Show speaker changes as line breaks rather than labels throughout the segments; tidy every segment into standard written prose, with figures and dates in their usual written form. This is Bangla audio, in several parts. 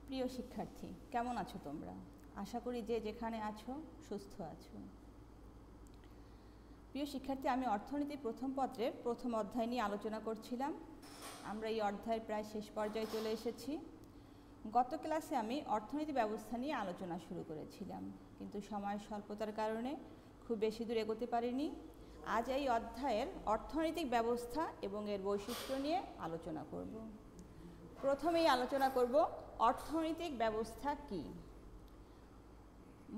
প্রিয় শিক্ষার্থী, কেমন আছো তোমরা? আশা করি যে যেখানে আছো সুস্থ আছো। প্রিয় শিক্ষার্থী, আমি অর্থনীতি প্রথম পত্রের প্রথম অধ্যায় নিয়ে আলোচনা করছিলাম। আমরা এই অধ্যায়ের প্রায় শেষ পর্যায়ে চলে এসেছি। গত ক্লাসে আমি অর্থনীতি ব্যবস্থা নিয়ে আলোচনা শুরু করেছিলাম, কিন্তু সময়ের স্বল্পতার কারণে খুব বেশি দূর এগোতে পারিনি। আজ এই অধ্যায়ের অর্থনৈতিক ব্যবস্থা এবং এর বৈশিষ্ট্য নিয়ে আলোচনা করব। প্রথমেই আলোচনা করব অর্থনৈতিক ব্যবস্থা কী।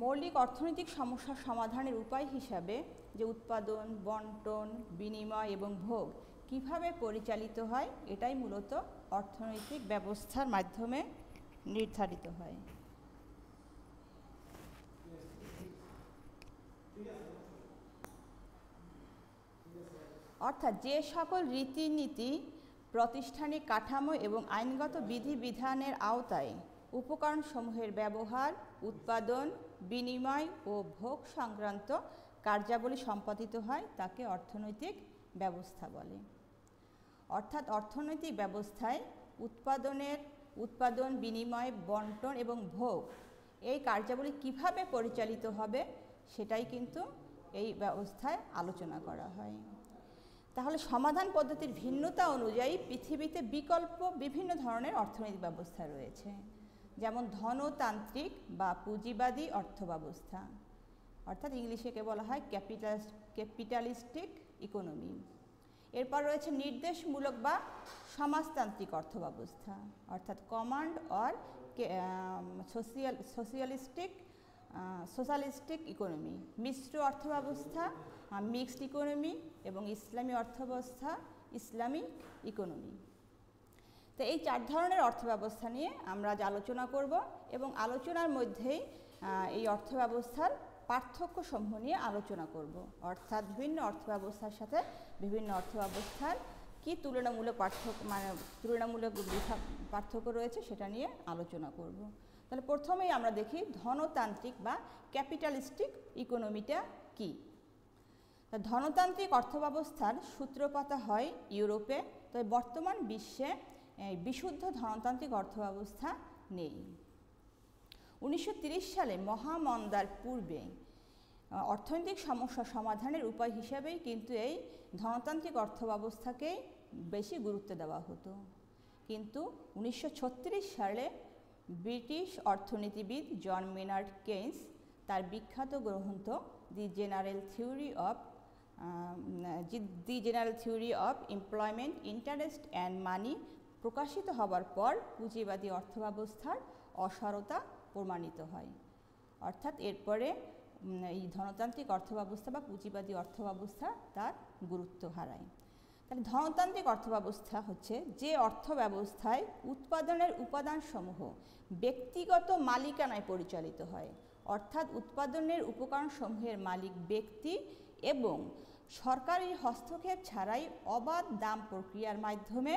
মৌলিক অর্থনৈতিক সমস্যার সমাধানের উপায় হিসাবে যে উৎপাদন, বণ্টন, বিনিময় এবং ভোগ কিভাবে পরিচালিত হয়, এটাই মূলত অর্থনৈতিক ব্যবস্থার মাধ্যমে নির্ধারিত হয়। অর্থাৎ যে সকল রীতিনীতি, প্রাতিষ্ঠানিক কাঠামো এবং আইনগত বিধিবিধানের আওতায় উপকরণসমূহের ব্যবহার, উৎপাদন, বিনিময় ও ভোগ সংক্রান্ত কার্যাবলী সম্পাদিত হয় তাকে অর্থনৈতিক ব্যবস্থা বলে। অর্থাৎ অর্থনৈতিক ব্যবস্থায় উৎপাদন, বিনিময়, বণ্টন এবং ভোগ এই কার্যাবলী কিভাবে পরিচালিত হবে সেটাই কিন্তু এই ব্যবস্থায় আলোচনা করা হয়। তাহলে সমাধান পদ্ধতির ভিন্নতা অনুযায়ী পৃথিবীতে বিকল্প বিভিন্ন ধরনের অর্থনৈতিক ব্যবস্থা রয়েছে, যেমন ধনতান্ত্রিক বা পুঁজিবাদী অর্থব্যবস্থা, অর্থাৎ ইংলিশে বলা হয় ক্যাপিটালিস্টিক ইকোনমি। এরপর রয়েছে নির্দেশমূলক বা সমাজতান্ত্রিক অর্থব্যবস্থা, অর্থাৎ কমান্ড অর সোশ্যালিস্টিক ইকোনমি, মিশ্র অর্থব্যবস্থা, মিক্সড ইকোনমি এবং ইসলামী অর্থব্যবস্থা, ইসলামিক ইকোনমি। তো এই চার ধরনের অর্থব্যবস্থা নিয়ে আমরা আজ আলোচনা করব এবং আলোচনার মধ্যেই এই অর্থব্যবস্থার পার্থক্যসমূহ নিয়ে আলোচনা করব। অর্থাৎ বিভিন্ন অর্থব্যবস্থার সাথে বিভিন্ন অর্থব্যবস্থার কী তুলনামূলক পার্থক্য রয়েছে সেটা নিয়ে আলোচনা করব। তাহলে প্রথমেই আমরা দেখি ধনতান্ত্রিক বা ক্যাপিটালিস্টিক ইকোনমিটা কী। ধনতান্ত্রিক অর্থব্যবস্থার সূত্রপাত হয় ইউরোপে, তবে বর্তমান বিশ্বে বিশুদ্ধ ধনতান্ত্রিক অর্থব্যবস্থা নেই। 1930 সালে মহামন্দার পূর্বে অর্থনৈতিক সমস্যা সমাধানের উপায় হিসাবেই কিন্তু এই ধনতান্ত্রিক অর্থব্যবস্থাকেই বেশি গুরুত্ব দেওয়া হতো। কিন্তু 1936 সালে ব্রিটিশ অর্থনীতিবিদ জন মেনার্ড কেইন্স তার বিখ্যাত গ্রন্থ the general theory of employment, interest and money প্রকাশিত হবার পর পুঁজিবাদী অর্থব্যবস্থার অসারতা প্রমাণিত হয়। অর্থাৎ এরপরে এই ধনতান্ত্রিক অর্থব্যবস্থা বা পুঁজিবাদী অর্থব্যবস্থা তার গুরুত্ব হারায়। তাহলে ধনতান্ত্রিক অর্থব্যবস্থা হচ্ছে যে অর্থব্যবস্থায় উৎপাদনের উপাদানসমূহ ব্যক্তিগত মালিকানায় পরিচালিত হয়, অর্থাৎ উৎপাদনের উপকরণসমূহের মালিক ব্যক্তি এবং সরকারি হস্তক্ষেপ ছাড়াই অবাধ দাম প্রক্রিয়ার মাধ্যমে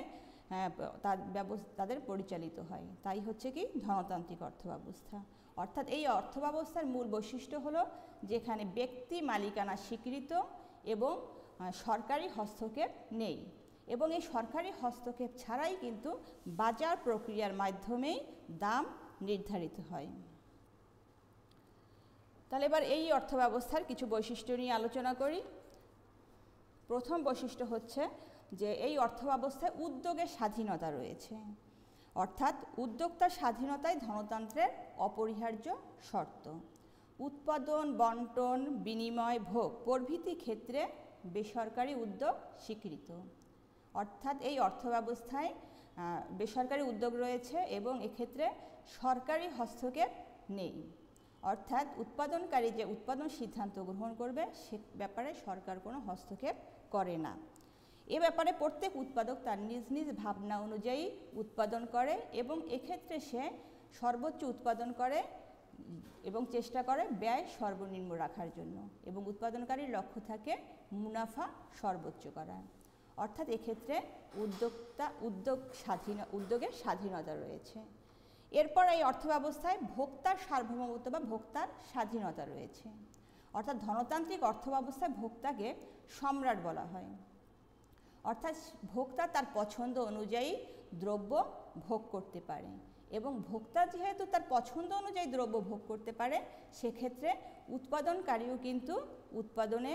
তাদের পরিচালিত হয়, তাই হচ্ছে কি ধনতান্ত্রিক অর্থব্যবস্থা। অর্থাৎ এই অর্থব্যবস্থার মূল বৈশিষ্ট্য হলো যেখানে ব্যক্তি মালিকানা স্বীকৃত এবং সরকারি হস্তক্ষেপ নেই, এবং এই সরকারি হস্তক্ষেপ ছাড়াই কিন্তু বাজার প্রক্রিয়ার মাধ্যমেই দাম নির্ধারিত হয়। তাহলে এবার এই অর্থব্যবস্থার কিছু বৈশিষ্ট্য নিয়ে আলোচনা করি। প্রথম বৈশিষ্ট্য হচ্ছে যে এই অর্থব্যবস্থায় উদ্যোগের স্বাধীনতা রয়েছে, অর্থাৎ উদ্যোক্তার স্বাধীনতাই ধনতন্ত্রের অপরিহার্য শর্ত। উৎপাদন, বণ্টন, বিনিময়, ভোগ প্রভৃতি ক্ষেত্রে বেসরকারি উদ্যোগ স্বীকৃত, অর্থাৎ এই অর্থব্যবস্থায় বেসরকারি উদ্যোগ রয়েছে এবং এক্ষেত্রে সরকারি হস্তক্ষেপ নেই, অর্থাৎ উৎপাদনকারী যে উৎপাদন সিদ্ধান্ত গ্রহণ করবে সে ব্যাপারে সরকার কোনো হস্তক্ষেপ করে না। এ ব্যাপারে প্রত্যেক উৎপাদক তার নিজ নিজ ভাবনা অনুযায়ী উৎপাদন করে এবং এক্ষেত্রে সে সর্বোচ্চ উৎপাদন করে এবং চেষ্টা করে ব্যয় সর্বনিম্ন রাখার জন্য, এবং উৎপাদনকারীর লক্ষ্য থাকে মুনাফা সর্বোচ্চ করা। অর্থাৎ এক্ষেত্রে উদ্যোগের স্বাধীনতা রয়েছে। এরপর এই অর্থব্যবস্থায় ভোক্তার সার্বভৌমত্ব বা ভোক্তার স্বাধীনতা রয়েছে, অর্থাৎ ধনতান্ত্রিক অর্থব্যবস্থায় ভোক্তাকে সম্রাট বলা হয়। অর্থাৎ ভোক্তা তার পছন্দ অনুযায়ী দ্রব্য ভোগ করতে পারে এবং ভোক্তা যেহেতু তার পছন্দ অনুযায়ী দ্রব্য ভোগ করতে পারে, সেক্ষেত্রে উৎপাদনকারীও কিন্তু উৎপাদনে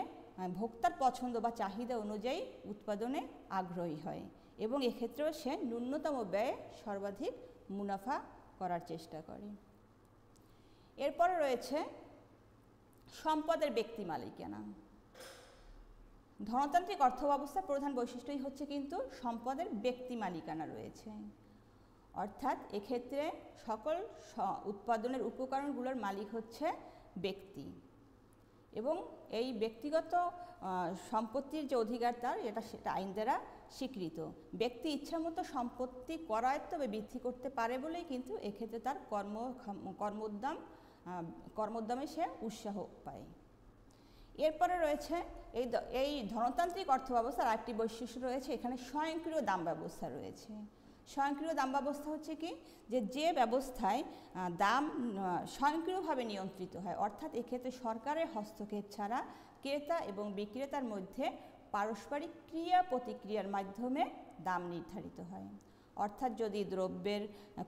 ভোক্তার পছন্দ বা চাহিদা অনুযায়ী উৎপাদনে আগ্রহী হয় এবং এক্ষেত্রেও সে ন্যূনতম ব্যয়ে সর্বাধিক মুনাফা করার চেষ্টা করে। এরপরে রয়েছে সম্পদের ব্যক্তি মালিকানা। ধনতান্ত্রিক অর্থব্যবস্থার প্রধান বৈশিষ্ট্যই হচ্ছে কিন্তু সম্পদের ব্যক্তি মালিকানা রয়েছে, অর্থাৎ এক্ষেত্রে সকল উৎপাদনের উপকরণগুলোর মালিক হচ্ছে ব্যক্তি এবং এই ব্যক্তিগত সম্পত্তির যে অধিকার তার সেটা আইন দ্বারা স্বীকৃত। ব্যক্তি ইচ্ছামতো সম্পত্তি করায়ত্ত বা বৃদ্ধি করতে পারে বলেই কিন্তু এক্ষেত্রে তার কর্মোদ্যমে সে উৎসাহ পায়। এরপরে রয়েছে এই ধনতান্ত্রিক অর্থব্যবস্থার আরেকটি বৈশিষ্ট্য রয়েছে, এখানে স্বয়ংক্রিয় দাম ব্যবস্থা রয়েছে। স্বয়ংক্রিয় দাম ব্যবস্থা হচ্ছে কি, যে ব্যবস্থায় দাম স্বয়ংক্রিয়ভাবে নিয়ন্ত্রিত হয়, অর্থাৎ এক্ষেত্রে সরকারের হস্তক্ষেপ ছাড়া ক্রেতা এবং বিক্রেতার মধ্যে পারস্পরিক ক্রিয়া প্রতিক্রিয়ার মাধ্যমে দাম নির্ধারিত হয়। অর্থাৎ যদি দ্রব্যের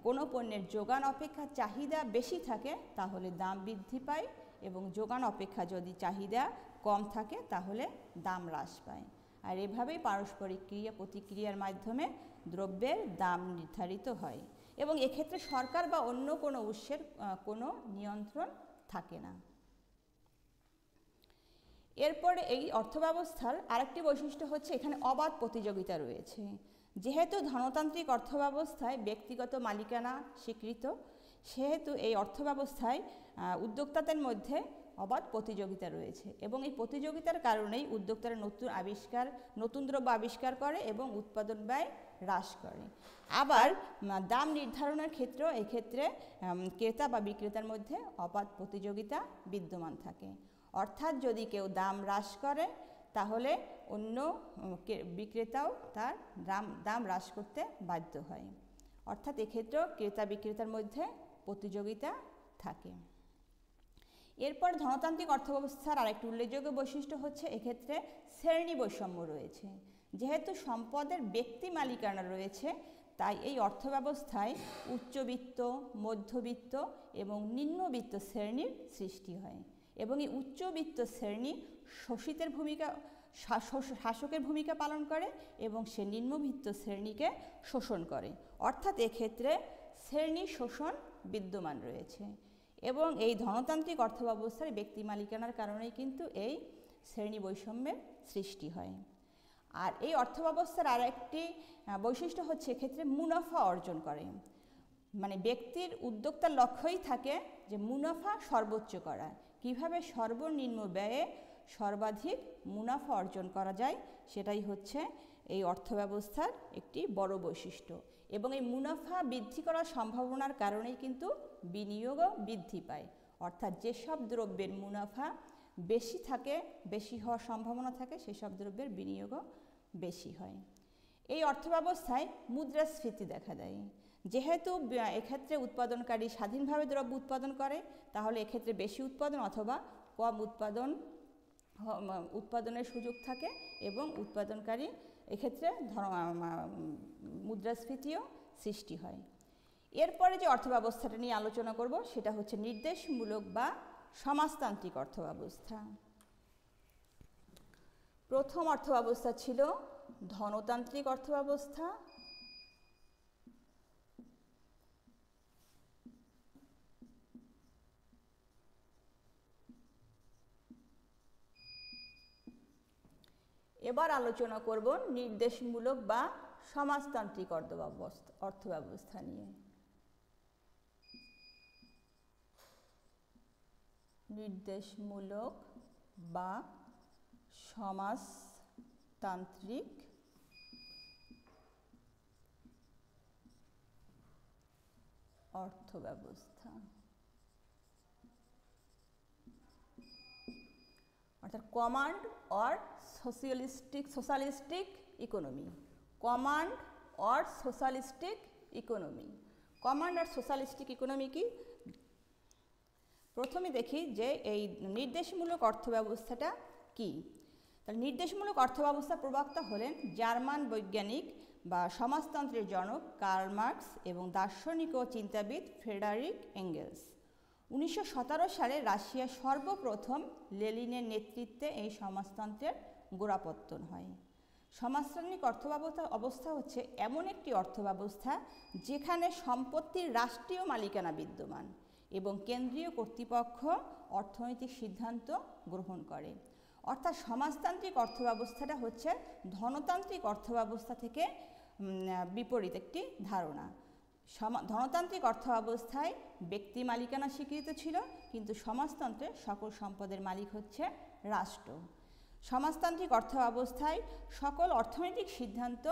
কোনো পণ্যের যোগান অপেক্ষা চাহিদা বেশি থাকে তাহলে দাম বৃদ্ধি পায় এবং যোগান অপেক্ষা যদি চাহিদা কম থাকে তাহলে দাম হ্রাস পায়। আর এভাবেই পারস্পরিক ক্রিয়া প্রতিক্রিয়ার মাধ্যমে দ্রব্যের দাম নির্ধারিত হয় এবং এক্ষেত্রে সরকার বা অন্য কোনো উৎসের কোনো নিয়ন্ত্রণ থাকে না। এরপরে এই অর্থব্যবস্থার আরেকটি বৈশিষ্ট্য হচ্ছে এখানে অবাধ প্রতিযোগিতা রয়েছে। যেহেতু ধনতান্ত্রিক অর্থব্যবস্থায় ব্যক্তিগত মালিকানা স্বীকৃত, সেহেতু এই অর্থব্যবস্থায় উদ্যোক্তাদের মধ্যে অবাধ প্রতিযোগিতা রয়েছে এবং এই প্রতিযোগিতার কারণেই উদ্যোক্তারা নতুন দ্রব্য আবিষ্কার করে এবং উৎপাদন ব্যয় হ্রাস করে। আবার দাম নির্ধারণের ক্ষেত্রেও এক্ষেত্রে ক্রেতা বা বিক্রেতার মধ্যে অবাধ প্রতিযোগিতা বিদ্যমান থাকে, অর্থাৎ যদি কেউ দাম হ্রাস করে তাহলে অন্য বিক্রেতাও তার দাম হ্রাস করতে বাধ্য হয়, অর্থাৎ এক্ষেত্রেও ক্রেতা বিক্রেতার মধ্যে প্রতিযোগিতা থাকে। এরপর ধনতান্ত্রিক অর্থব্যবস্থার আরেকটি উল্লেখযোগ্য বৈশিষ্ট্য হচ্ছে এক্ষেত্রে শ্রেণী বৈষম্য রয়েছে। যেহেতু সম্পদের ব্যক্তি মালিকানা রয়েছে, তাই এই অর্থব্যবস্থায় উচ্চবিত্ত, মধ্যবিত্ত এবং নিম্নবিত্ত শ্রেণীর সৃষ্টি হয় এবং এই উচ্চবিত্ত শ্রেণী শাসকের ভূমিকা পালন করে এবং সে নিম্নবিত্ত শ্রেণীকে শোষণ করে, অর্থাৎ এক্ষেত্রে শ্রেণী শোষণ বিদ্যমান রয়েছে এবং এই ধনতান্ত্রিক অর্থব্যবস্থার ব্যক্তি মালিকানার কারণেই কিন্তু এই শ্রেণী বৈষম্যের সৃষ্টি হয়। আর এই অর্থব্যবস্থার আরেকটি বৈশিষ্ট্য হচ্ছে এক্ষেত্রে মুনাফা অর্জন করে, মানে ব্যক্তির উদ্যোক্তার লক্ষ্যই থাকে যে মুনাফা সর্বোচ্চ করা, কিভাবে সর্বনিম্ন ব্যয়ে সর্বাধিক মুনাফা অর্জন করা যায়, সেটাই হচ্ছে এই অর্থব্যবস্থার একটি বড় বৈশিষ্ট্য এবং এই মুনাফা বৃদ্ধি করার সম্ভাবনার কারণেই কিন্তু বিনিয়োগও বৃদ্ধি পায়, অর্থাৎ যেসব দ্রব্যের মুনাফা বেশি থাকে, বেশি হওয়ার সম্ভাবনা থাকে, সেসব দ্রব্যের বিনিয়োগও বেশি হয়। এই অর্থব্যবস্থায় মুদ্রাস্ফীতি দেখা দেয়। যেহেতু এক্ষেত্রে উৎপাদনকারী স্বাধীনভাবে দ্রব্য উৎপাদন করে, তাহলে এক্ষেত্রে বেশি উৎপাদন অথবা কম উৎপাদনের সুযোগ থাকে এবং উৎপাদনকারী এক্ষেত্রে মুদ্রাস্ফীতিও সৃষ্টি হয়। এরপরে যে অর্থব্যবস্থাটা নিয়ে আলোচনা করব সেটা হচ্ছে নির্দেশমূলক বা সমাজতান্ত্রিক অর্থব্যবস্থা। প্রথম অর্থব্যবস্থা ছিল ধনতান্ত্রিক অর্থব্যবস্থা, এবার আলোচনা করব নির্দেশমূলক বা সমাজতান্ত্রিক অর্থব্যবস্থা নিয়ে। নির্দেশমূলক বা সমাজতান্ত্রিক অর্থব্যবস্থা, অর্থাৎ command or socialistic economy. Command or socialistic economy. Command আর সোশ্যালিস্টিক ইকোনমি কি? প্রথমে দেখি যে এই নির্দেশমূলক অর্থব্যবস্থাটা কি। তাহলে নির্দেশমূলক অর্থব্যবস্থা প্রবক্তা হলেন জার্মান বৈজ্ঞানিক বা সমাজতন্ত্রের জনক কার্ল মার্কস এবং দার্শনিক ও চিন্তাবিদ ফ্রেডারিক এঙ্গেলস। 1917 সালে রাশিয়ার সর্বপ্রথম লেনিনের নেতৃত্বে এই সমাজতন্ত্রের গোড়াপত্তন হয়। সমাজতান্ত্রিক অর্থব্যবস্থা হচ্ছে এমন একটি অর্থব্যবস্থা যেখানে সম্পত্তির রাষ্ট্রীয় মালিকানা বিদ্যমান এবং কেন্দ্রীয় কর্তৃপক্ষ অর্থনৈতিক সিদ্ধান্ত গ্রহণ করে। অর্থাৎ সমাজতান্ত্রিক অর্থব্যবস্থাটা হচ্ছে ধনতান্ত্রিক অর্থব্যবস্থা থেকে বিপরীত একটি ধারণা। ধনতান্ত্রিক অর্থব্যবস্থায় ব্যক্তি মালিকানা স্বীকৃত ছিল, কিন্তু সমাজতন্ত্রে সকল সম্পদের মালিক হচ্ছে রাষ্ট্র। সমাজতান্ত্রিক অর্থব্যবস্থায় সকল অর্থনৈতিক সিদ্ধান্ত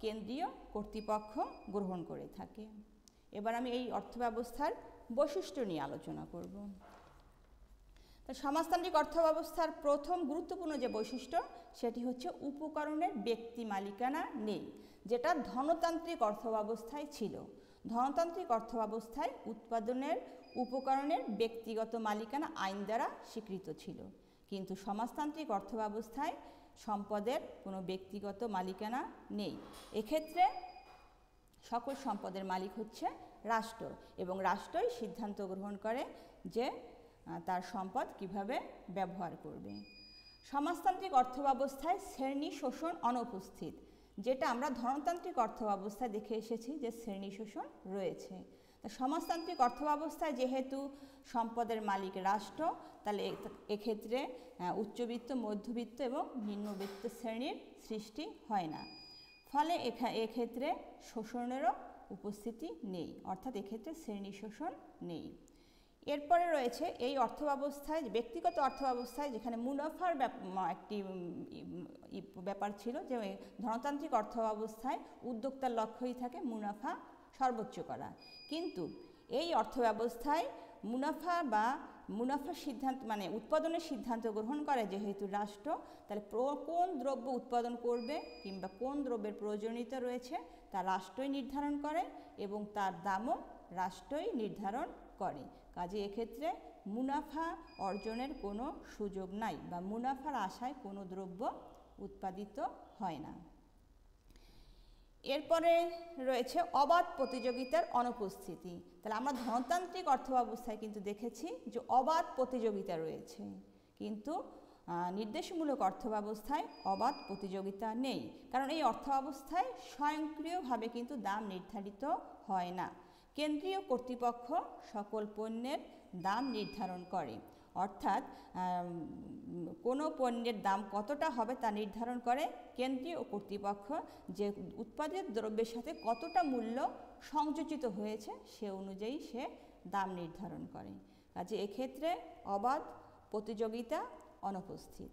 কেন্দ্রীয় কর্তৃপক্ষ গ্রহণ করে থাকে। এবার আমি এই অর্থব্যবস্থার বৈশিষ্ট্য নিয়ে আলোচনা করব। তো সমাজতান্ত্রিক অর্থব্যবস্থার প্রথম গুরুত্বপূর্ণ যে বৈশিষ্ট্য সেটি হচ্ছে উপকরণের ব্যক্তি মালিকানা নেই, যেটা ধনতান্ত্রিক অর্থব্যবস্থায় ছিল। ধনতান্ত্রিক অর্থব্যবস্থায় উৎপাদনের উপকরণের ব্যক্তিগত মালিকানা আইন দ্বারা স্বীকৃত ছিল, কিন্তু সমাজতান্ত্রিক অর্থব্যবস্থায় সম্পদের কোনো ব্যক্তিগত মালিকানা নেই। এক্ষেত্রে সকল সম্পদের মালিক হচ্ছে রাষ্ট্র এবং রাষ্ট্রই সিদ্ধান্ত গ্রহণ করে যে তার সম্পদ কিভাবে ব্যবহার করবে। সমাজতান্ত্রিক অর্থব্যবস্থায় শ্রেণী শোষণ অনুপস্থিত, যেটা আমরা ধনতান্ত্রিক অর্থব্যবস্থায় দেখে এসেছি যে শ্রেণী শোষণ রয়েছে। সমাজতান্ত্রিক অর্থব্যবস্থায় যেহেতু সম্পদের মালিক রাষ্ট্র, তাহলে এক্ষেত্রে উচ্চবিত্ত, মধ্যবিত্ত এবং নিম্নবিত্ত শ্রেণীর সৃষ্টি হয় না, ফলে এক্ষেত্রে শোষণেরও উপস্থিতি নেই, অর্থাৎ এক্ষেত্রে শ্রেণী শোষণ নেই। এরপরে রয়েছে এই অর্থব্যবস্থায়, ব্যক্তিগত অর্থব্যবস্থায় যেখানে মুনাফার একটি ব্যাপার ছিল, যে ধনতান্ত্রিক অর্থব্যবস্থায় উদ্যোক্তার লক্ষ্যই থাকে মুনাফা সর্বোচ্চ করা, কিন্তু এই অর্থব্যবস্থায় মুনাফার সিদ্ধান্ত মানে উৎপাদনের সিদ্ধান্ত গ্রহণ করে যেহেতু রাষ্ট্র, তাহলে কোন দ্রব্য উৎপাদন করবে কিংবা কোন দ্রব্যের প্রয়োজনীয়তা রয়েছে তা রাষ্ট্রই নির্ধারণ করে এবং তার দামও রাষ্ট্রই নির্ধারণ করে। কাজে এক্ষেত্রে মুনাফা অর্জনের কোনো সুযোগ নাই বা মুনাফার আশায় কোনো দ্রব্য উৎপাদিত হয় না। এরপরে রয়েছে অবাধ প্রতিযোগিতার অনুপস্থিতি। তাহলে আমরা ধনতান্ত্রিক অর্থব্যবস্থায় কিন্তু দেখেছি যে অবাধ প্রতিযোগিতা রয়েছে, কিন্তু নির্দেশমূলক অর্থব্যবস্থায় অবাধ প্রতিযোগিতা নেই, কারণ এই অর্থব্যবস্থায় স্বয়ংক্রিয়ভাবে কিন্তু দাম নির্ধারিত হয় না। কেন্দ্রীয় কর্তৃপক্ষ সকল পণ্যের দাম নির্ধারণ করে, অর্থাৎ কোনো পণ্যের দাম কতটা হবে তা নির্ধারণ করে কেন্দ্রীয় কর্তৃপক্ষ, যে উৎপাদিত দ্রব্যের সাথে কতটা মূল্য সংযোজিত হয়েছে সে অনুযায়ী সে দাম নির্ধারণ করে। কাজে এক্ষেত্রে অবাধ প্রতিযোগিতা অনুপস্থিত।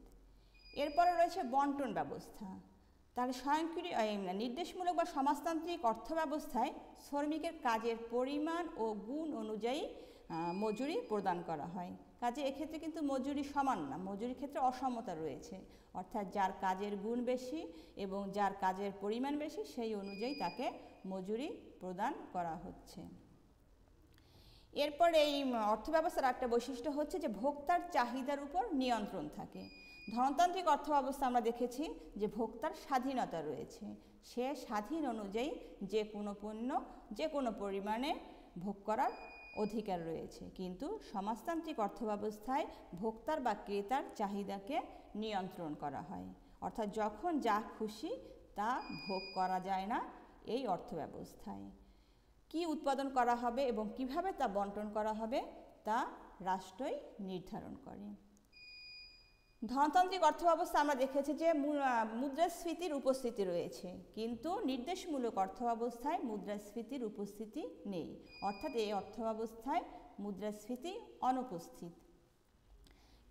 এরপরে রয়েছে বন্টন ব্যবস্থা। তাহলে স্বয়ংক্রিয় নির্দেশমূলক বা সমাজতান্ত্রিক অর্থব্যবস্থায় শ্রমিকের কাজের পরিমাণ ও গুণ অনুযায়ী মজুরি প্রদান করা হয়। কাজে এক্ষেত্রে কিন্তু মজুরি সমান না, মজুরির ক্ষেত্রে অসমতা রয়েছে, অর্থাৎ যার কাজের গুণ বেশি এবং যার কাজের পরিমাণ বেশি সেই অনুযায়ী তাকে মজুরি প্রদান করা হচ্ছে। এরপর এই অর্থব্যবস্থার একটা বৈশিষ্ট্য হচ্ছে যে ভোক্তার চাহিদার উপর নিয়ন্ত্রণ থাকে। ধনতান্ত্রিক অর্থব্যবস্থা আমরা দেখেছি যে ভোক্তার স্বাধীনতা রয়েছে, সে স্বাধীন অনুযায়ী যে কোনো পণ্য যে কোনো পরিমাণে ভোগ করার অধিকার রয়েছে, কিন্তু সমাজতান্ত্রিক অর্থব্যবস্থায় ভোক্তার বা ক্রেতার চাহিদাকে নিয়ন্ত্রণ করা হয়, অর্থাৎ যখন যা খুশি তা ভোগ করা যায় না। এই অর্থব্যবস্থায় কি উৎপাদন করা হবে এবং কিভাবে তা বন্টন করা হবে তা রাষ্ট্রই নির্ধারণ করে। ধনতান্ত্রিক অর্থব্যবস্থা আমরা দেখেছি যে মুদ্রাস্ফীতির উপস্থিতি রয়েছে, কিন্তু নির্দেশমূলক অর্থব্যবস্থায় মুদ্রাস্ফীতির উপস্থিতি নেই, অর্থাৎ এই অর্থব্যবস্থায় মুদ্রাস্ফীতি অনুপস্থিত।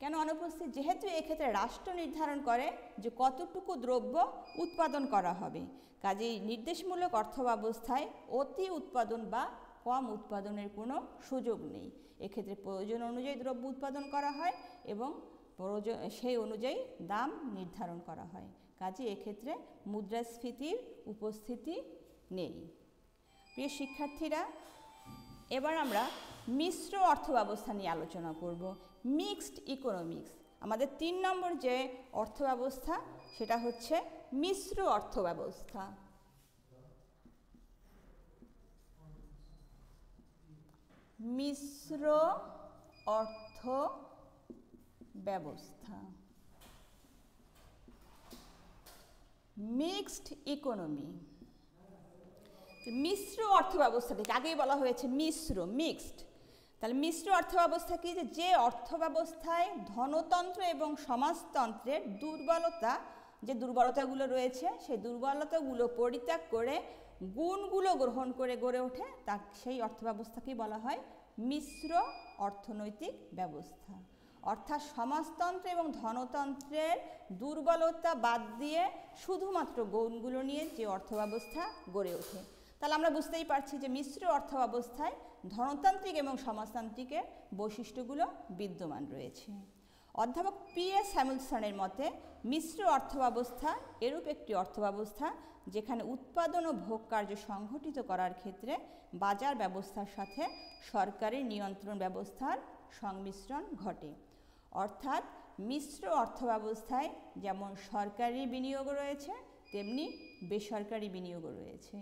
কেন অনুপস্থিত? যেহেতু এক্ষেত্রে রাষ্ট্র নির্ধারণ করে যে কতটুকু দ্রব্য উৎপাদন করা হবে, কাজেই নির্দেশমূলক অর্থব্যবস্থায় অতি উৎপাদন বা কম উৎপাদনের কোনো সুযোগ নেই। এক্ষেত্রে প্রয়োজন অনুযায়ী দ্রব্য উৎপাদন করা হয় এবং সেই অনুযায়ী দাম নির্ধারণ করা হয়, কাজে এক্ষেত্রে মুদ্রাস্ফীতির উপস্থিতি নেই। প্রিয় শিক্ষার্থীরা, এবার আমরা মিশ্র অর্থব্যবস্থা নিয়ে আলোচনা করব, মিক্সড ইকোনমিক্স। আমাদের 3 নম্বর যে অর্থব্যবস্থা সেটা হচ্ছে মিশ্র অর্থব্যবস্থা। মিশ্র অর্থ ব্যবস্থা, মিক্সড ইকোনমি। মিশ্র অর্থ ব্যবস্থাটাকে আগেই বলা হয়েছে মিশ্র, মিক্সড। তাহলে মিশ্র অর্থ ব্যবস্থা কি, যে অর্থ ব্যবস্থায় ধনতন্ত্র এবং সমাজতন্ত্রের যে দুর্বলতাগুলো রয়েছে সেই দুর্বলতাগুলো পরিত্যাগ করে গুণগুলো গ্রহণ করে গড়ে ওঠে, তা সেই অর্থ ব্যবস্থাকেই বলা হয় মিশ্র অর্থনৈতিক ব্যবস্থা। অর্থাৎ সমাজতন্ত্র এবং ধনতন্ত্রের দুর্বলতা বাদ দিয়ে শুধুমাত্র গুণগুলো নিয়ে যে অর্থ ব্যবস্থা গড়ে ওঠে। তাহলে আমরা বুঝতেই পারছি যে মিশ্র অর্থ ব্যবস্থায় ধনতান্ত্রিক এবং সমাজতান্ত্রিকের বৈশিষ্ট্যগুলো বিদ্যমান রয়েছে। অধ্যাপক P.S. হ্যামিলটনের মতে মিশ্র অর্থব্যবস্থা এরূপ একটি অর্থব্যবস্থা যেখানে উৎপাদন ও ভোগ কার্য সংঘটিত করার ক্ষেত্রে বাজার ব্যবস্থার সাথে সরকারি নিয়ন্ত্রণ ব্যবস্থার সংমিশ্রণ ঘটে। অর্থাৎ মিশ্র অর্থব্যবস্থায় যেমন সরকারি বিনিয়োগ রয়েছে তেমনি বেসরকারি বিনিয়োগও রয়েছে।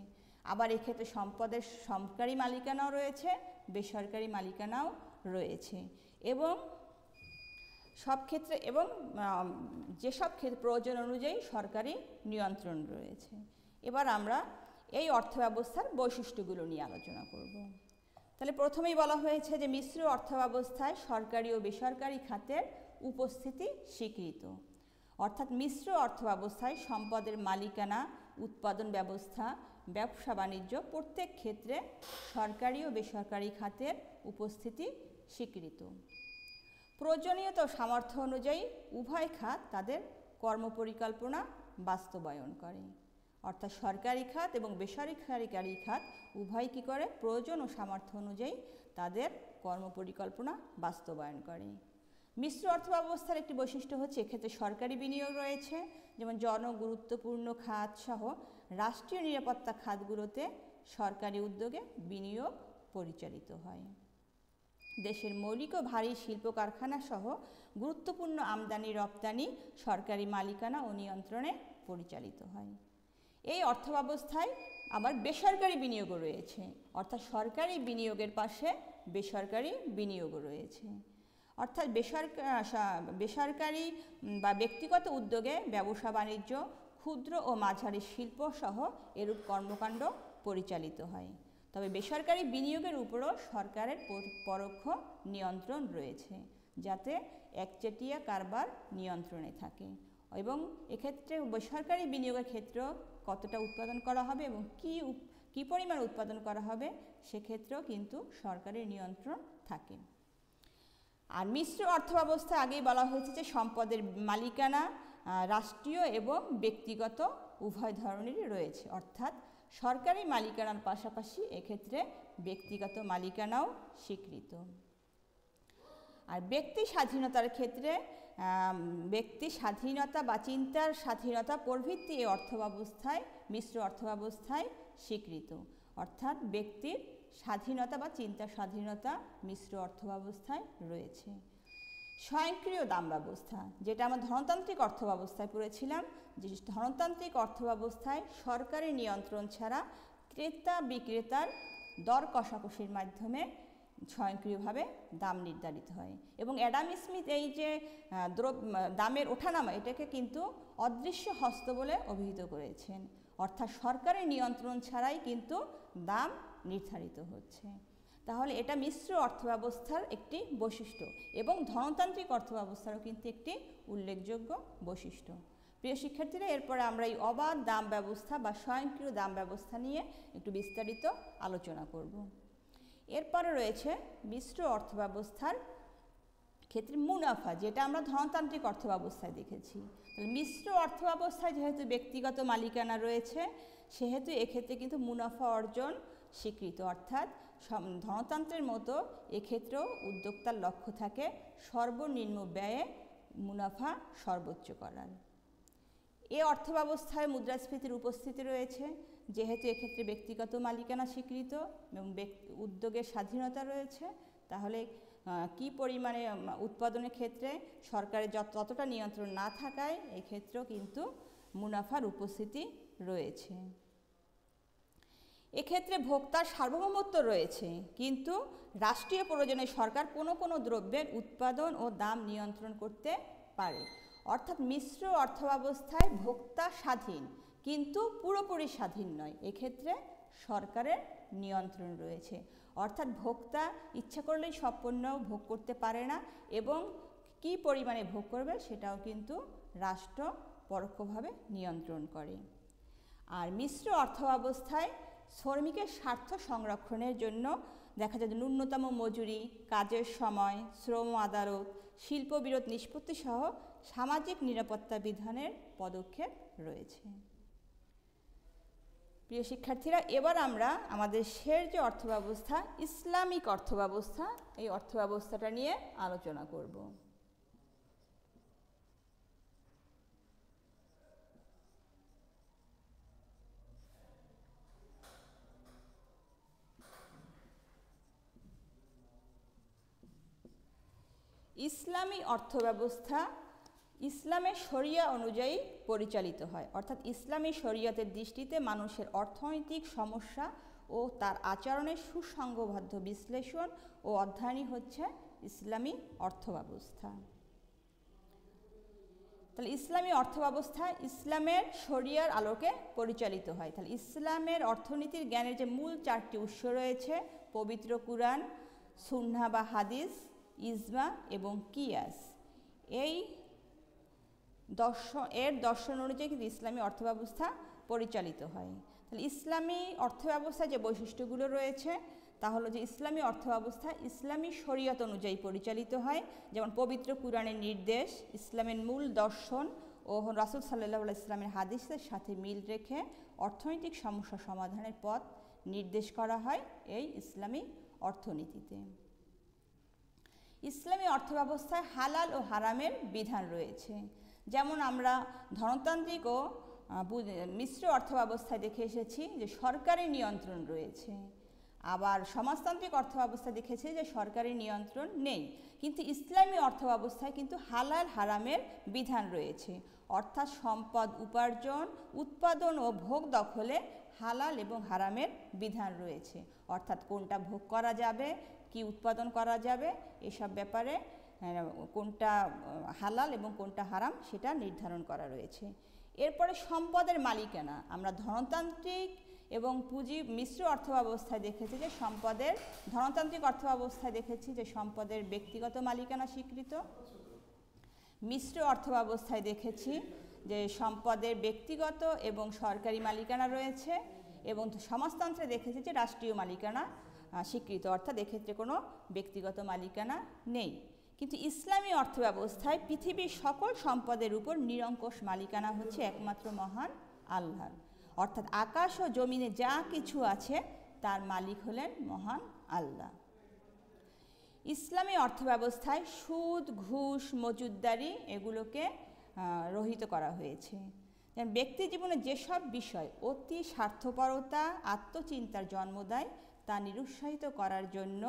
আবার এক্ষেত্রে সম্পদের সরকারি মালিকানাও রয়েছে, বেসরকারি মালিকানাও রয়েছে, এবং সব ক্ষেত্রে এবং যেসব ক্ষেত্রে প্রয়োজন অনুযায়ী সরকারি নিয়ন্ত্রণ রয়েছে। এবার আমরা এই অর্থব্যবস্থার বৈশিষ্ট্যগুলো নিয়ে আলোচনা করব। তাহলে প্রথমেই বলা হয়েছে যে মিশ্র অর্থব্যবস্থায় সরকারি ও বেসরকারি খাতের উপস্থিতি স্বীকৃত। অর্থাৎ মিশ্র অর্থব্যবস্থায় সম্পদের মালিকানা, উৎপাদন ব্যবস্থা, ব্যবসা বাণিজ্য প্রত্যেক ক্ষেত্রে সরকারি ও বেসরকারি খাতের উপস্থিতি স্বীকৃত। প্রয়োজনীয়তা ও সামর্থ্য অনুযায়ী উভয় খাত তাদের কর্মপরিকল্পনা বাস্তবায়ন করে। অর্থাৎ সরকারি খাত এবং বেসরকারি খাত উভয় কী করে, প্রয়োজন ও সামর্থ্য অনুযায়ী তাদের কর্মপরিকল্পনা বাস্তবায়ন করে। মিশ্র অর্থব্যবস্থার একটি বৈশিষ্ট্য হচ্ছে এক্ষেত্রে সরকারি বিনিয়োগ রয়েছে, যেমন জনগুরুত্বপূর্ণ খাত সহ রাষ্ট্রীয় নিরাপত্তা খাতগুলোতে সরকারি উদ্যোগে বিনিয়োগ পরিচালিত হয়। দেশের মৌলিক ও ভারী শিল্প কারখানা সহ গুরুত্বপূর্ণ আমদানি রপ্তানি সরকারি মালিকানা ও নিয়ন্ত্রণে পরিচালিত হয়। এই অর্থব্যবস্থায় আবার বেসরকারি বিনিয়োগও রয়েছে, অর্থাৎ সরকারি বিনিয়োগের পাশে বেসরকারি বিনিয়োগও রয়েছে। অর্থাৎ বেসরকারি বা ব্যক্তিগত উদ্যোগে ব্যবসা বাণিজ্য, ক্ষুদ্র ও মাঝারি শিল্প সহ এরূপ কর্মকাণ্ড পরিচালিত হয়। তবে বেসরকারি বিনিয়োগের উপরও সরকারের পরোক্ষ নিয়ন্ত্রণ রয়েছে, যাতে একচেটিয়া কারবার নিয়ন্ত্রণে থাকে, এবং এক্ষেত্রে বেসরকারি বিনিয়োগের ক্ষেত্রেও কতটা উৎপাদন করা হবে এবং কী পরিমাণ উৎপাদন করা হবে সেক্ষেত্রেও কিন্তু সরকারের নিয়ন্ত্রণ থাকে। আর মিশ্র অর্থব্যবস্থা আগেই বলা হয়েছে যে সম্পদের মালিকানা রাষ্ট্রীয় এবং ব্যক্তিগত উভয় ধরনেরই রয়েছে। অর্থাৎ সরকারি মালিকানার পাশাপাশি এক্ষেত্রে ব্যক্তিগত মালিকানাও স্বীকৃত। আর ব্যক্তি স্বাধীনতার ক্ষেত্রে ব্যক্তি স্বাধীনতা বা চিন্তার স্বাধীনতা প্রভৃতি এই অর্থব্যবস্থায় মিশ্র অর্থব্যবস্থায় স্বীকৃত। অর্থাৎ ব্যক্তির স্বাধীনতা বা চিন্তার স্বাধীনতা মিশ্র অর্থব্যবস্থায় রয়েছে। স্বয়ংক্রিয় দাম ব্যবস্থা, যেটা আমরা ধনতান্ত্রিক অর্থব্যবস্থায় পড়েছিলাম, যে ধনতান্ত্রিক অর্থব্যবস্থায় সরকারি নিয়ন্ত্রণ ছাড়া ক্রেতা বিক্রেতার দর কষাকষির মাধ্যমে স্বয়ংক্রিয়ভাবে দাম নির্ধারিত হয়। এবং অ্যাডাম স্মিথ এই যে দামের ওঠানামা এটাকে কিন্তু অদৃশ্য হস্ত বলে অভিহিত করেছেন। অর্থাৎ সরকারের নিয়ন্ত্রণ ছাড়াই কিন্তু দাম নির্ধারিত হচ্ছে। তাহলে এটা মিশ্র অর্থব্যবস্থার একটি বৈশিষ্ট্য এবং ধনতান্ত্রিক অর্থব্যবস্থারও কিন্তু একটি উল্লেখযোগ্য বৈশিষ্ট্য। প্রিয় শিক্ষার্থীরা, এরপরে আমরা এই অবাধ দাম ব্যবস্থা বা স্বয়ংক্রিয় দাম ব্যবস্থা নিয়ে একটু বিস্তারিত আলোচনা করব। এরপরে রয়েছে মিশ্র অর্থব্যবস্থার ক্ষেত্রে মুনাফা, যেটা আমরা ধনতান্ত্রিক অর্থব্যবস্থায় দেখেছি। তাহলে মিশ্র অর্থব্যবস্থায় যেহেতু ব্যক্তিগত মালিকানা রয়েছে সেহেতু এক্ষেত্রে কিন্তু মুনাফা অর্জন স্বীকৃত। অর্থাৎ ধনতন্ত্রের মতো এক্ষেত্রেও উদ্যোক্তার লক্ষ্য থাকে সর্বনিম্ন ব্যয়ে মুনাফা সর্বোচ্চ করার। এই অর্থব্যবস্থায় মুদ্রাস্ফীতির উপস্থিতি রয়েছে, যেহেতু এক্ষেত্রে ব্যক্তিগত মালিকানা স্বীকৃত এবং উদ্যোগের স্বাধীনতা রয়েছে, তাহলে কি পরিমাণে উৎপাদনের ক্ষেত্রে সরকারের ততটা নিয়ন্ত্রণ না থাকায় এক্ষেত্রেও কিন্তু মুনাফার উপস্থিতি রয়েছে। এক্ষেত্রে ভোক্তার সার্বভৌমত্ব রয়েছে, কিন্তু রাষ্ট্রীয় প্রয়োজনে সরকার কোনো দ্রব্যের উৎপাদন ও দাম নিয়ন্ত্রণ করতে পারে। অর্থাৎ মিশ্র অর্থব্যবস্থায় ভোক্তা স্বাধীন, কিন্তু পুরোপুরি স্বাধীন নয়। এক্ষেত্রে সরকারের নিয়ন্ত্রণ রয়েছে, অর্থাৎ ভোক্তা ইচ্ছা করলেই সব পণ্য ভোগ করতে পারে না, এবং কী পরিমাণে ভোগ করবে সেটাও কিন্তু রাষ্ট্র পরোক্ষভাবে নিয়ন্ত্রণ করে। আর মিশ্র অর্থব্যবস্থায় শ্রমিকের স্বার্থ সংরক্ষণের জন্য দেখা যায় যে ন্যূনতম মজুরি, কাজের সময়, শ্রম আদালত, শিল্পবিরোধ নিষ্পত্তি সহ সামাজিক নিরাপত্তা বিধানের পদক্ষেপ রয়েছে। প্রিয় শিক্ষার্থীরা, এবার আমরা আমাদের শেষ যে অর্থব্যবস্থা, ইসলামিক অর্থব্যবস্থা, এই অর্থব্যবস্থাটা নিয়ে আলোচনা করব। ইসলামী অর্থব্যবস্থা ইসলামের শরিয়া অনুযায়ী পরিচালিত হয়, অর্থাৎ ইসলামী শরিয়তের দৃষ্টিতে মানুষের অর্থনৈতিক সমস্যা ও তার আচরণের সুসংগবদ্ধ বিশ্লেষণ ও অধ্যয়নই হচ্ছে ইসলামী অর্থব্যবস্থা। তাহলে ইসলামী অর্থব্যবস্থা ইসলামের শরিয়ার আলোকে পরিচালিত হয়। তাহলে ইসলামের অর্থনীতির জ্ঞানের যে মূল 4টি উৎস রয়েছে, পবিত্র কুরআন, সুন্নাহ বা হাদিস, ইজমা এবং কিয়াস, এর দর্শন অনুযায়ী কিন্তু ইসলামী অর্থব্যবস্থা পরিচালিত হয়। তাহলে ইসলামী অর্থব্যবস্থায় যে বৈশিষ্ট্যগুলো রয়েছে তা হলো যে ইসলামী অর্থব্যবস্থা ইসলামী শরিয়ত অনুযায়ী পরিচালিত হয়, যেমন পবিত্র কুরআনের নির্দেশ, ইসলামের মূল দর্শন ও রাসূল সাল্লাল্লাহু আলাইহি ইসলামের হাদিসের সাথে মিল রেখে অর্থনৈতিক সমস্যা সমাধানের পথ নির্দেশ করা হয় এই ইসলামী অর্থনীতিতে। ইসলামী অর্থব্যবস্থায় হালাল ও হারামের বিধান রয়েছে, যেমন আমরা ধনতান্ত্রিক ও মিশ্র অর্থব্যবস্থায় দেখে এসেছি যে সরকারি নিয়ন্ত্রণ রয়েছে, আবার সমাজতান্ত্রিক অর্থব্যবস্থায় দেখেছি যে সরকারি নিয়ন্ত্রণ নেই, কিন্তু ইসলামী অর্থব্যবস্থায় কিন্তু হালাল হারামের বিধান রয়েছে, অর্থাৎ সম্পদ উপার্জন, উৎপাদন ও ভোগ দখলে হালাল এবং হারামের বিধান রয়েছে, অর্থাৎ কোনটা ভোগ করা যাবে, কি উৎপাদন করা যাবে, এসব ব্যাপারে কোনটা হালাল এবং কোনটা হারাম সেটা নির্ধারণ করা রয়েছে। এরপরে সম্পদের মালিকানা, আমরা ধনতান্ত্রিক এবং মিশ্র অর্থব্যবস্থায় দেখেছি যে ধনতান্ত্রিক অর্থব্যবস্থায় দেখেছি যে সম্পদের ব্যক্তিগত মালিকানা স্বীকৃত, মিশ্র অর্থব্যবস্থায় দেখেছি যে সম্পদের ব্যক্তিগত এবং সরকারি মালিকানা রয়েছে, এবং সমাজতন্ত্রে দেখেছি যে রাষ্ট্রীয় মালিকানা স্বীকৃত, অর্থাৎ এক্ষেত্রে কোনো ব্যক্তিগত মালিকানা নেই। কিন্তু ইসলামী অর্থব্যবস্থায় পৃথিবীর সকল সম্পদের উপর নিরঙ্কুশ মালিকানা হচ্ছে একমাত্র মহান আল্লাহর, অর্থাৎ আকাশ ও জমিনে যা কিছু আছে তার মালিক হলেন মহান আল্লাহ। ইসলামী অর্থব্যবস্থায় সুদ, ঘুষ, মজুতদারি এগুলোকে রহিত করা হয়েছে। যেমন ব্যক্তি জীবনে যেসব বিষয় অতি স্বার্থপরতা, আত্মচিন্তার জন্ম দেয় তা নিরুৎসাহিত করার জন্য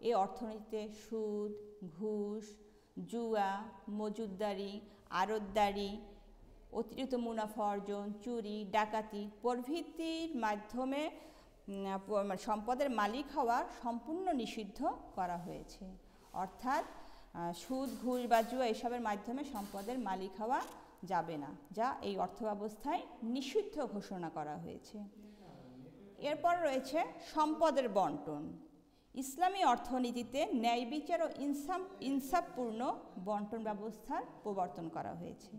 এই অর্থনীতিতে সুদ, ঘুষ, জুয়া, মজুতদারি, আড়তদারি, অতিরিক্ত মুনাফা অর্জন, চুরি, ডাকাতি প্রভৃতির মাধ্যমে সম্পদের মালিক হওয়া সম্পূর্ণ নিষিদ্ধ করা হয়েছে, অর্থাৎ সুদ, ঘুষ বা জুয়া এসবের মাধ্যমে সম্পদের মালিক হওয়া যাবে না, যা এই অর্থব্যবস্থায় নিষিদ্ধ ঘোষণা করা হয়েছে। এরপর রয়েছে সম্পদের বন্টন। ইসলামী অর্থনীতিতে ন্যায় বিচার ও ইনসাফপূর্ণ বন্টন ব্যবস্থার প্রবর্তন করা হয়েছে।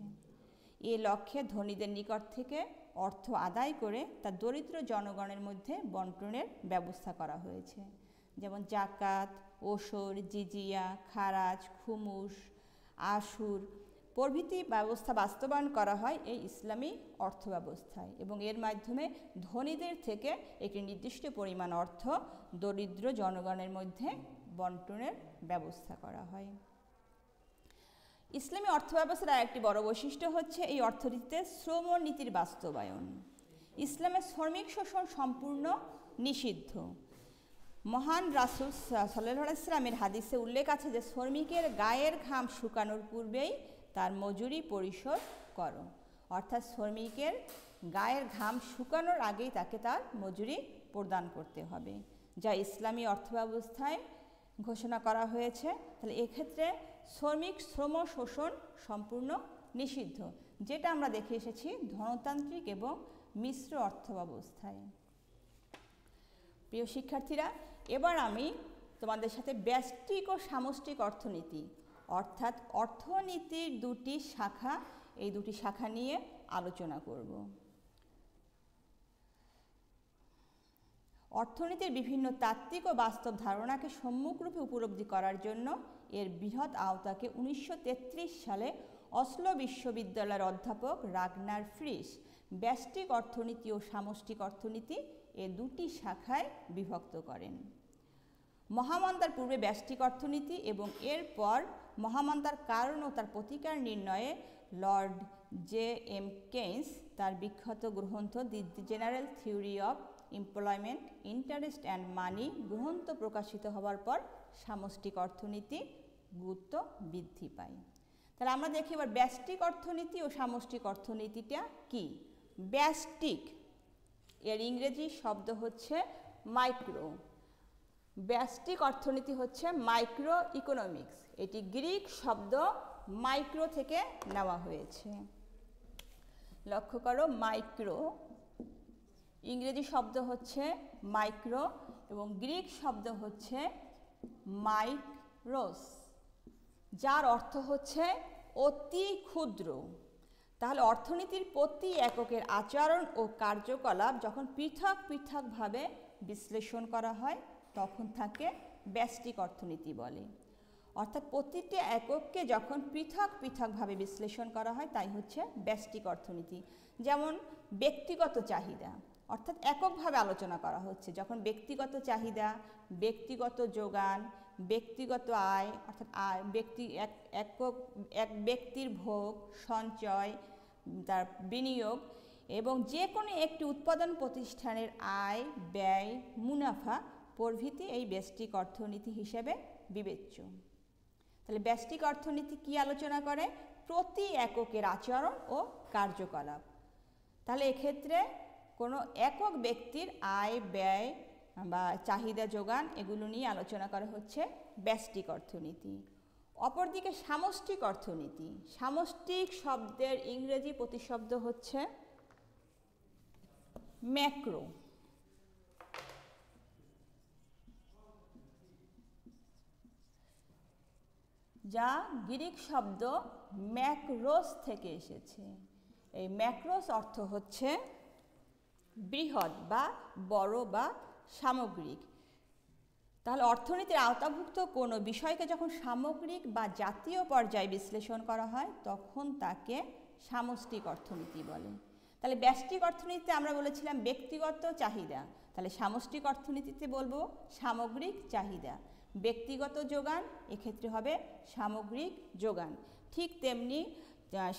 এ লক্ষ্যে ধনীদের নিকট থেকে অর্থ আদায় করে তা দরিদ্র জনগণের মধ্যে বন্টনের ব্যবস্থা করা হয়েছে, যেমন জাকাত, ওসর, জিজিয়া, খারাজ, খুমুস, আশুর প্রভৃতি ব্যবস্থা বাস্তবায়ন করা হয় এই ইসলামী অর্থব্যবস্থায়, এবং এর মাধ্যমে ধনীদের থেকে একটি নির্দিষ্ট পরিমাণ অর্থ দরিদ্র জনগণের মধ্যে বন্টনের ব্যবস্থা করা হয়। ইসলামী অর্থব্যবস্থার আরেকটি বড় বৈশিষ্ট্য হচ্ছে এই অর্থনীতিতে শ্রম নীতির বাস্তবায়ন। ইসলামের শ্রমিক শোষণ সম্পূর্ণ নিষিদ্ধ। মহান রাসূল সাল্লাল্লাহু আলাইহি ওয়াসাল্লামের হাদিসে উল্লেখ আছে যে শ্রমিকের গায়ের ঘাম শুকানোর পূর্বেই তার মজুরি পরিশোধ করো, অর্থাৎ শ্রমিকের গায়ের ঘাম শুকানোর আগেই তাকে তার মজুরি প্রদান করতে হবে, যা ইসলামী অর্থব্যবস্থায় ঘোষণা করা হয়েছে। তাহলে এক্ষেত্রে শ্রম শোষণ সম্পূর্ণ নিষিদ্ধ, যেটা আমরা দেখে এসেছি ধনতান্ত্রিক এবং মিশ্র অর্থব্যবস্থায়। প্রিয় শিক্ষার্থীরা, এবার আমি তোমাদের সাথে ব্যষ্টিক ও সামষ্টিক অর্থনীতি অর্থাৎ অর্থনীতির দুটি শাখা, এই দুটি শাখা নিয়ে আলোচনা করব। অর্থনীতির বিভিন্ন তাত্ত্বিক ও বাস্তব ধারণাকে সম্মুখরূপে উপলব্ধি করার জন্য এর বৃহৎ আওতাকে 1933 সালে অসলো বিশ্ববিদ্যালয়ের অধ্যাপক রাগনার ফ্রিস ব্যষ্টিক অর্থনীতি ও সামষ্টিক অর্থনীতি এ দুটি শাখায় বিভক্ত করেন। মহামন্দার পূর্বে ব্যষ্টিক অর্থনীতি এবং এরপর মহামন্দার কারণ ও তার প্রতিকার নির্ণয়ে লর্ড জে.এম. কেইন্স তার বিখ্যাত গ্রন্থ the general theory of employment, interest and money গ্রন্থ প্রকাশিত হওয়ার পর সামষ্টিক অর্থনীতি গুরুত্ব বৃদ্ধি পায়। তাহলে আমরা দেখি এবার ব্যষ্টিক অর্থনীতি ও সামষ্টিক অর্থনীতিটা কি। ব্যষ্টিক এর ইংরেজি শব্দ হচ্ছে মাইক্রো, ব্যষ্টিক অর্থনীতি হচ্ছে মাইক্রো ইকোনমিক্স, এটি গ্রিক শব্দ মাইক্রো থেকে নেওয়া হয়েছে। লক্ষ্য করো, মাইক্রো ইংরেজি শব্দ হচ্ছে মাইক্রো এবং গ্রিক শব্দ হচ্ছে মাইক্রোস, যার অর্থ হচ্ছে অতি ক্ষুদ্র। তাহলে অর্থনীতির প্রতি এককের আচরণ ও কার্যকলাপ যখন পৃথক পৃথকভাবে বিশ্লেষণ করা হয় তখন তাকে ব্যষ্টিক অর্থনীতি বলে। অর্থাৎ প্রতিটি একককে যখন পৃথক পৃথকভাবে বিশ্লেষণ করা হয় তাই হচ্ছে ব্যষ্টিক অর্থনীতি। যেমন ব্যক্তিগত চাহিদা, অর্থাৎ এককভাবে আলোচনা করা হচ্ছে, যখন ব্যক্তিগত চাহিদা, ব্যক্তিগত যোগান, ব্যক্তিগত আয় অর্থাৎ এক ব্যক্তির ভোগ, সঞ্চয়, তার বিনিয়োগ এবং যে কোনো একটি উৎপাদন প্রতিষ্ঠানের আয়, ব্যয়, মুনাফা প্রভৃতি এই ব্যষ্টিক অর্থনীতি হিসেবে বিবেচ্য। তাহলে ব্যষ্টিক অর্থনীতি কি আলোচনা করে? প্রতি এককের আচরণ ও কার্যকলাপ। তাহলে এক্ষেত্রে কোনো একক ব্যক্তির আয়, ব্যয় বা চাহিদা যোগান এগুলো নিয়ে আলোচনা করা হচ্ছে ব্যষ্টিক অর্থনীতি। অপরদিকে সামষ্টিক অর্থনীতি, সামষ্টিক শব্দের ইংরেজি প্রতিশব্দ হচ্ছে ম্যাক্রো, যা গ্রিক শব্দ ম্যাক্রোস থেকে এসেছে। এই ম্যাক্রোস অর্থ হচ্ছে বৃহৎ বা বড় বা সামগ্রিক। তাহলে অর্থনীতির আওতাভুক্ত কোনো বিষয়কে যখন সামগ্রিক বা জাতীয় পর্যায়ে বিশ্লেষণ করা হয় তখন তাকে সামষ্টিক অর্থনীতি বলে। তাহলে ব্যষ্টিক অর্থনীতিতে আমরা বলেছিলাম ব্যক্তিগত চাহিদা, তাহলে সামষ্টিক অর্থনীতিতে বলবো সামগ্রিক চাহিদা। ব্যক্তিগত যোগান এক্ষেত্রে হবে সামগ্রিক যোগান। ঠিক তেমনি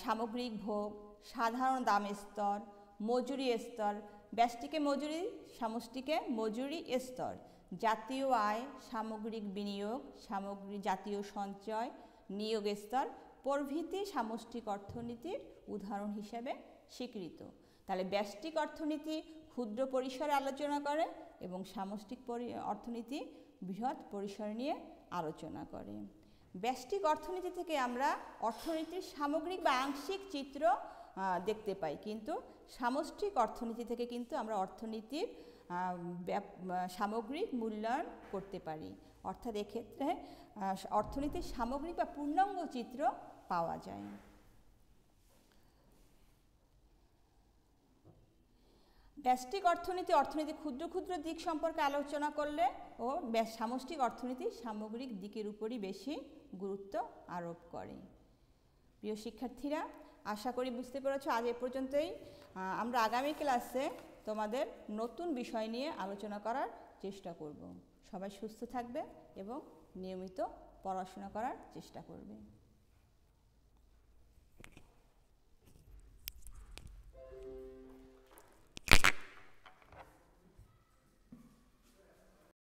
সামগ্রিক ভোগ, সাধারণ দামের স্তর, মজুরি স্তর, ব্যষ্টিকে মজুরি, সমষ্টিকে মজুরি স্তর, জাতীয় আয়, সামগ্রিক বিনিয়োগ, জাতীয় সঞ্চয়, নিয়োগ স্তর প্রভৃতি সামষ্টিক অর্থনীতির উদাহরণ হিসেবে স্বীকৃত। তাহলে ব্যষ্টিক অর্থনীতি ক্ষুদ্র পরিসরে আলোচনা করে এবং সামষ্টিক অর্থনীতি বৃহৎ পরিসর নিয়ে আলোচনা করে। ব্যষ্টিক অর্থনীতি থেকে আমরা অর্থনীতির সামগ্রিক বা আংশিক চিত্র দেখতে পাই, কিন্তু সামষ্টিক অর্থনীতি থেকে কিন্তু আমরা অর্থনীতির সামগ্রিক মূল্যায়ন করতে পারি। অর্থাৎ এক্ষেত্রে অর্থনীতির সামগ্রিক বা পূর্ণাঙ্গ চিত্র পাওয়া যায়। ব্যষ্টিক অর্থনীতি অর্থনীতির ক্ষুদ্র ক্ষুদ্র দিক সম্পর্কে আলোচনা করলে ও সামষ্টিক অর্থনীতি সামগ্রিক দিকের উপরই বেশি গুরুত্ব আরোপ করে। প্রিয় শিক্ষার্থীরা, আশা করি বুঝতে পেরেছ। আজ এ পর্যন্তই। আমরা আগামী ক্লাসে তোমাদের নতুন বিষয় নিয়ে আলোচনা করার চেষ্টা করব। সবাই সুস্থ থাকবে এবং নিয়মিত পড়াশোনা করার চেষ্টা করবে।